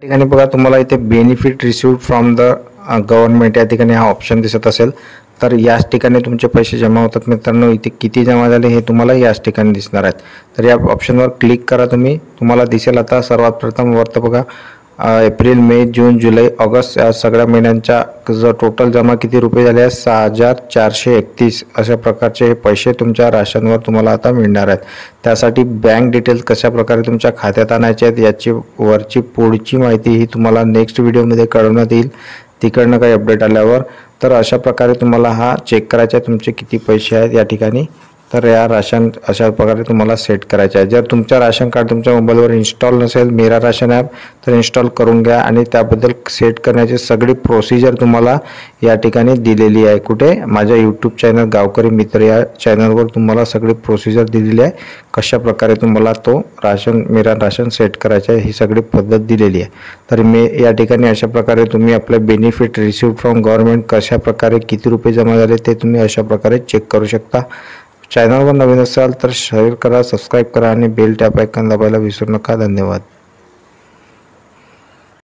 ठिकाणी बघा तुम्हाला इथे benefit received from the government या ठिकाणी हा ऑप्शन दिसत असेल तर याच ठिकाणी तुमचे पैसे जमा होतात मित्रांनो। इथे किती जमा झाले हे तुम्हाला याच ठिकाणी दिसणार आहेत। तर या ऑप्शनवर क्लिक करा तुम्हाला दिसेल। आता सर्वात प्रथम वरती बघा एप्रिल मे जून जुलै ऑगस्ट या सगळ्या महिन्यांचा जो टोटल जमा किती रुपये झाले 6431 अशा प्रकारचे हे पैसे तुमच्या राशनवर तुम्हाला आता मिळणार आहेत। त्यासाठी बँक डिटेल्स कशा प्रकारे तुमच्या खात्यात आणायचे आहेत याची वरची पुढची माहिती ही तुम्हाला नेक्स्ट व्हिडिओमध्ये कळवण्यात येईल तिकडनं काही अपडेट आल्यावर। तर अशा प्रकारे तुम्हाला हा चेक करायचा आहे तुमचे किती पैसे आहेत या ठिकाणी। तर या राशन अशा प्रकारे तुम्हाला सेट करायचे आहे। जर तुमचा राशन कार्ड तुमच्या मोबाईलवर इन्स्टॉल नसेल मेरा राशन ॲप तर इन्स्टॉल करून घ्या आणि त्याबद्दल सेट करण्याची सगळी प्रोसिजर तुम्हाला या ठिकाणी दिलेली आहे। कुठे माझ्या यूट्यूब चॅनल गावकरी मित्र या चॅनलवर तुम्हाला सगळी प्रोसिजर दिलेली आहे। कशा प्रकारे तुम्हाला तो मेरा राशन सेट करायचा आहे ही सगळी पद्धत दिलेली आहे। तर मी या ठिकाणी अशा प्रकारे तुम्ही आपले बेनिफिट रिसिव्ड फ्रॉम गव्हर्नमेंट कशा प्रकारे किती रुपये जमा झाले ते तुम्ही अशा प्रकारे चेक करू शकता। चॅनलवर नवीन असाल तर शेअर करा, सबस्क्राइब करा आणि बेल टॅप आयकॉन दाबायला विसरू नका। धन्यवाद।